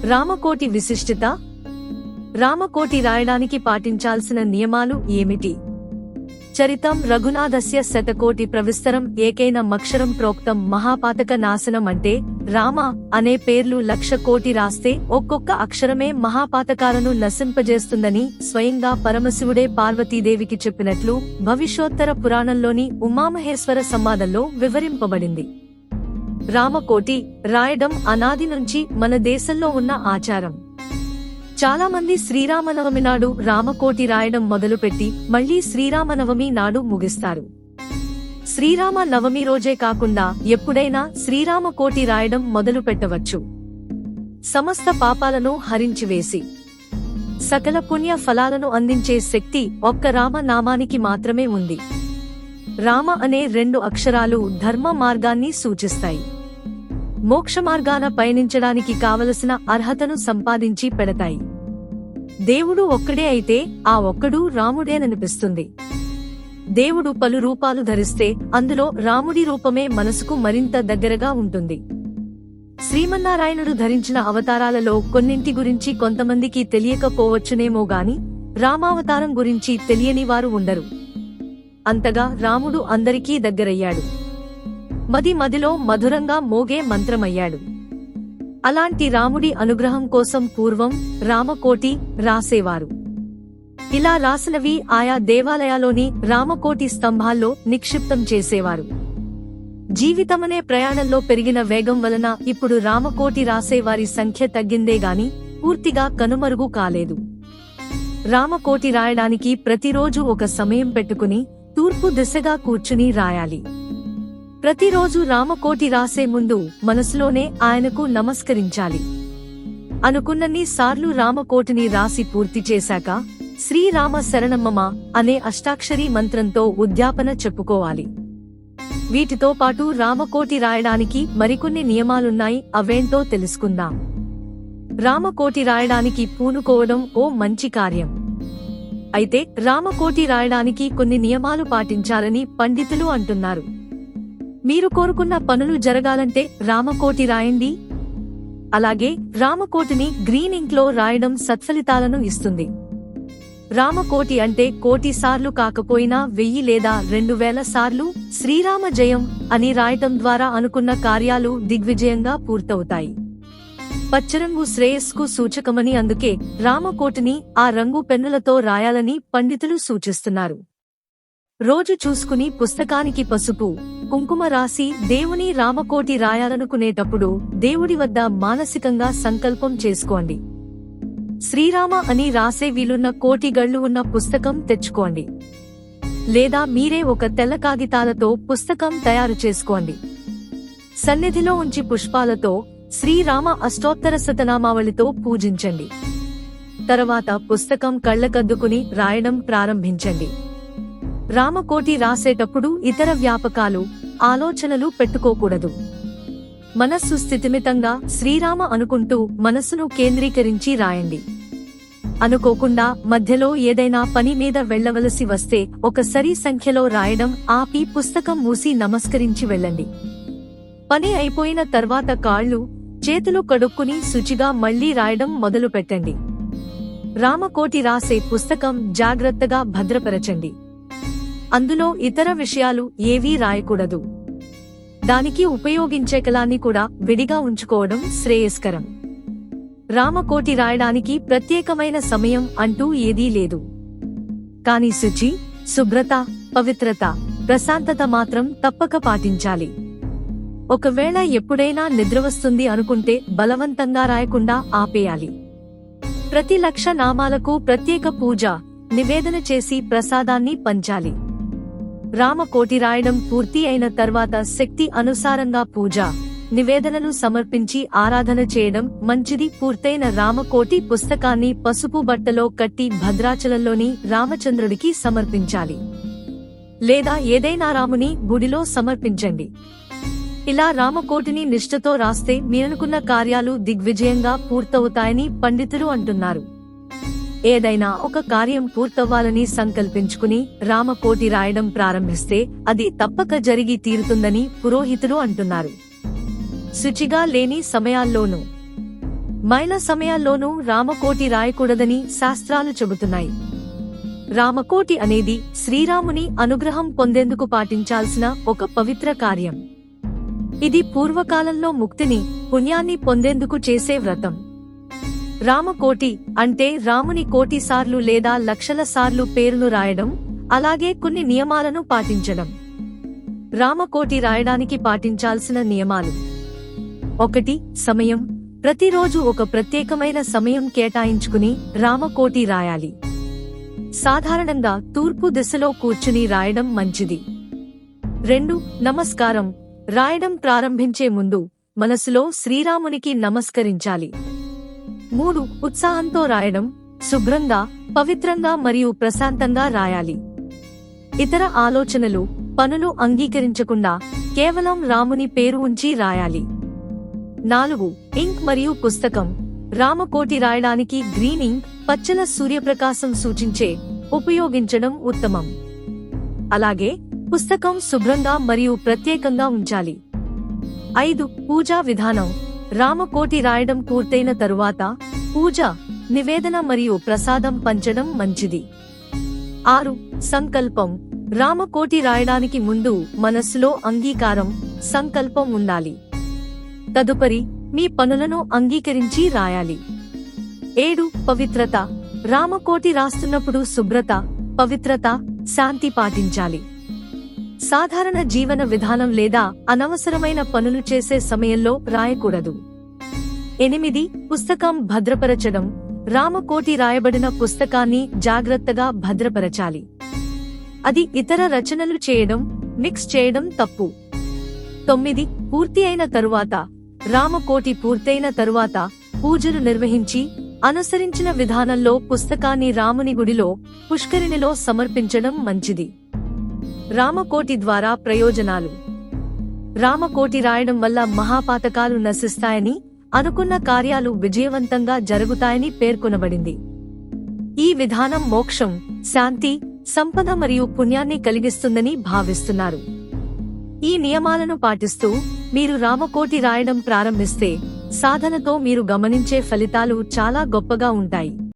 రామకోటి విశిష్టత. రామకోటి రాయడానికి పాటించాల్సిన నియమాలు ఏమిటి? చరితం రఘునాథస్య శతకోటి ప్రవిస్తరం ఏకైన మక్షరం ప్రోక్తం మహాపాతక నాశనం. అంటే రామ అనే పేర్లు 1,00,000 కోటి రాస్తే ఒక్కొక్క అక్షరమే మహాపాతకాలను నశింపజేస్తుందని స్వయంగా పరమశివుడే పార్వతీదేవికి చెప్పినట్లు భవిష్యోత్తర పురాణంలోని ఉమామహేశ్వర సంవాదంలో వివరింపబడింది. రామకోటి రాయడం అనాది నుంచి మన దేశంలో ఉన్న ఆచారం. చాలా మంది శ్రీరామనవమి నాడు రామకోటి రాయడం మొదలుపెట్టి మళ్లీ శ్రీరామనవమి నాడు ముగిస్తారు. శ్రీరామ నవమి రోజే కాకుండా ఎప్పుడైనా శ్రీరామకోటి రాయడం మొదలు పెట్టవచ్చు. సమస్త పాపాలను హరించివేసి సకల పుణ్య ఫలాలను అందించే శక్తి ఒక్క రామ నామానికి మాత్రమే ఉంది. రామ అనే 2 అక్షరాలు ధర్మ మార్గాన్ని సూచిస్తాయి. మోక్ష మార్గాన పయనించడానికి కావలసిన అర్హతను సంపాదించి పెడతాయి. దేవుడు ఒక్కడే అయితే ఆ ఒక్కడు రాముడేననిపిస్తుంది. దేవుడు పలు రూపాలు ధరిస్తే అందులో రాముడి రూపమే మనసుకు మరింత దగ్గరగా ఉంటుంది. శ్రీమన్నారాయణుడు ధరించిన అవతారాలలో కొన్నింటి గురించి కొంతమందికి తెలియకపోవచ్చునేమో గాని రామావతారం గురించి తెలియని వారు ఉండరు. అంతగా రాముడు అందరికీ దగ్గరయ్యాడు. మదిలో మధురంగా మోగే మంత్రమయ్యాడు. అలాంటి రాముడి అనుగ్రహం కోసం పూర్వం రామకోటి రాసేవారు. ఇలా రాసినవి ఆయా దేవాలయాల్లోని రామకోటి స్తంభాల్లో నిక్షిప్తం చేసేవారు. జీవితమనే ప్రయాణంలో పెరిగిన వేగం వలన ఇప్పుడు రామకోటి రాసేవారి సంఖ్య తగ్గిందే గాని పూర్తిగా కనుమరుగు కాలేదు. రామకోటి రాయడానికి ప్రతిరోజు ఒక సమయం పెట్టుకుని తూర్పు దిశగా కూర్చుని రాయాలి. ప్రతిరోజు రామకోటి రాసే ముందు మనసులోనే ఆయనకు నమస్కరించాలి. అనుకున్నన్ని సార్లు రామకోటిని రాసి పూర్తి చేశాక శ్రీరామ శరణమమ అనే అష్టాక్షరీ మంత్రంతో ఉద్యాపన చెప్పుకోవాలి. వీటితో పాటు రామకోటి రాయడానికి మరికొన్ని నియమాలున్నాయి. అవేంటో తెలుసుకుందాం. రామకోటి రాయడానికి పూనుకోవడం ఓ మంచి కార్యం. అయితే రామకోటి రాయడానికి కొన్ని నియమాలు పాటించాలని పండితులు అంటున్నారు. మీరు కోరుకున్న పనులు జరగాలంటే రామకోటి రాయండి. అలాగే రామకోటిని గ్రీన్ ఇంక్ లో రాయడం సత్ఫలితాలను ఇస్తుంది. రామకోటి అంటే 1,000,000 సార్లు కాకపోయినా 1000 లేదా 2000 సార్లు శ్రీరామ జయం అని రాయటం ద్వారా అనుకున్న కార్యాలు దిగ్విజయంగా పూర్తవుతాయి. పచ్చరంగు శ్రేయస్కు సూచకమని అందుకే రామకోటిని ఆ రంగు పెన్నులతో రాయాలని పండితులు సూచిస్తున్నారు. రోజు చూసుకుని పుస్తకానికి పసుపు, కుంకుమ రాసి దేవుని రామకోటి రాయాలనుకునేటప్పుడు దేవుడి వద్ద మానసికంగా సంకల్పం చేసుకోండి. శ్రీరామ అని రాసే వీలున్న 1,000,000 గళ్లు ఉన్న పుస్తకం తెచ్చుకోండి. లేదా మీరే ఒక తెల్ల కాగితాలతో పుస్తకం తయారు చేసుకోండి. సన్నిధిలో ఉంచి పుష్పాలతో శ్రీరామ అష్టోత్తర శతనామావళితో పూజించండి. తర్వాత పుస్తకం కళ్లకద్దుకుని రాయడం ప్రారంభించండి. రామకోటి రాసేటప్పుడు ఇతర వ్యాపకాలు, ఆలోచనలు పెట్టుకోకూడదు. మనస్సు స్థితిమితంగా శ్రీరామ అనుకుంటూ మనస్సును కేంద్రీకరించి రాయండి. అనుకోకుండా మధ్యలో ఏదైనా పని మీద వెళ్లవలసి వస్తే ఒక సరి సంఖ్యలో రాయడం ఆపి పుస్తకం మూసి నమస్కరించి వెళ్ళండి. పని అయిపోయిన తర్వాత కాళ్ళు, చేతులు కడుక్కుని శుచిగా మళ్లీ రాయడం మొదలు పెట్టండి. రామకోటి రాసే పుస్తకం జాగ్రత్తగా భద్రపరచండి. అందులో ఇతర విషయాలు ఏవీ రాయకూడదు. దానికి ఉపయోగించే కలాన్ని కూడా విడిగా ఉంచుకోవడం శ్రేయస్కరం. రామకోటి రాయడానికి ప్రత్యేకమైన సమయం అంటూ ఏదీ లేదు. కాని శుచి, శుభ్రత, పవిత్రత, ప్రశాంతత మాత్రం తప్పక పాటించాలి. ఒకవేళ ఎప్పుడైనా నిద్రవస్తుంది అనుకుంటే బలవంతంగా రాయకుండా ఆపేయాలి. ప్రతి 1,00,000 నామాలకు ప్రత్యేక పూజ, నివేదన చేసి ప్రసాదాన్ని పంచాలి. రామకోటి రాయడం పూర్తి అయిన తర్వాత శక్తి అనుసారంగా పూజ, నివేదనలు సమర్పించి ఆరాధన చేయడం మంచిది. పూర్తయిన రామకోటి పుస్తకాన్ని పసుపు బట్టలో కట్టి భద్రాచలంలోని రామచంద్రుడికి సమర్పించాలి. లేదా ఏదైనా రాముని గుడిలో సమర్పించండి. ఇలా రామకోటిని నిష్ఠతో రాస్తే మీరనుకున్న కార్యాలు దిగ్విజయంగా పూర్తవుతాయని పండితులు అంటున్నారు. ఏదైనా ఒక కార్యం పూర్తవ్వాలని సంకల్పించుకుని రామకోటి రాయడం ప్రారంభిస్తే అది తప్పక జరిగి తీరుతుందని పురోహితులు అంటున్నారు. శుచిగా లేని సమయాల్లోనూ మైల సమయాల్లోనూ రామకోటి రాయకూడదని శాస్త్రాలు చెబుతున్నాయి. రామకోటి అనేది శ్రీరాముని అనుగ్రహం పొందేందుకు పాటించాల్సిన ఒక పవిత్ర కార్యం. ఇది పూర్వకాలంలో ముక్తిని, పుణ్యాన్ని పొందేందుకు చేసే వ్రతం. రామకోటి అంటే రాముని కోటి సార్లు లేదా లక్షల సార్లు పేరును రాయడం, అలాగే కొన్ని నియమాలను పాటించడం. రామకోటి రాయడానికి పాటించాల్సిన నియమాలు: 1. సమయం. ప్రతిరోజు ఒక ప్రత్యేకమైన సమయం కేటాయించుకుని రామకోటి రాయాలి. సాధారణంగా తూర్పు దిశలో కూర్చుని రాయడం మంచిది. 2. నమస్కారం. రాయడం ప్రారంభించే ముందు మనసులో శ్రీరామునికి నమస్కరించాలి. 3. ఉత్సాహంతో రాయడం. శుభ్రంగా, పవిత్రంగా మరియు ప్రశాంతంగా రాయాలి. ఇతర ఆలోచనలు, పనులు అంగీకరించకుండా కేవలం రాముని పేరు ఉంచి రాయాలి. 4. ఇంక్ మరియు పుస్తకం. రామకోటి రాయడానికి గ్రీన్ ఇంక్, పచ్చల సూర్యప్రకాశం సూచించే ఉపయోగించడం ఉత్తమం. అలాగే పుస్తకం శుభ్రంగా మరియు ప్రత్యేకంగా ఉంచాలి. 5. పూజా విధానం. రామకోటి రాయడం పూర్తయిన తరువాత పూజ, నివేదన మరియు ప్రసాదం పంచడం మంచిది. 6. సంకల్పం. రామకోటి రాయడానికి ముందు మనస్సులో అంగీకారం, సంకల్పం ఉండాలి. తదుపరి మీ పనులను అంగీకరించి రాయాలి. 7. పవిత్రత. రామకోటి రాస్తున్నప్పుడు శుభ్రత, పవిత్రత, శాంతి పాటించాలి. సాధారణ జీవన విధానం లేదా అనవసరమైన పనులు చేసే సమయంలో రాయకూడదు. 8. పుస్తకం భద్రపరచడం. రామకోటి రాయబడిన పుస్తకాన్ని జాగ్రత్తగా భద్రపరచాలి. అది ఇతర రచనలు చేయడం, మిక్స్ చేయడం తప్పు. 9. పూర్తి అయిన తరువాత. రామకోటి పూర్తయిన తరువాత పూజలు నిర్వహించి అనుసరించిన విధానంలో పుస్తకాన్ని రాముని గుడిలో, పుష్కరిణిలో సమర్పించడం మంచిది. రామకోటి ద్వారా ప్రయోజనాలు. రామకోటి రాయడం వల్ల మహాపాతకాలు నశిస్తాయని, అనుకున్న కార్యాలు విజయవంతంగా జరుగుతాయని పేర్కొనబడింది. ఈ విధానం మోక్షం, శాంతి, సంపద మరియు పుణ్యాన్ని కలిగిస్తుందని భావిస్తున్నారు. ఈ నియమాలను పాటిస్తూ మీరు రామకోటి రాయడం ప్రారంభిస్తే సాధనతో మీరు గమనించే ఫలితాలు చాలా గొప్పగా ఉంటాయి.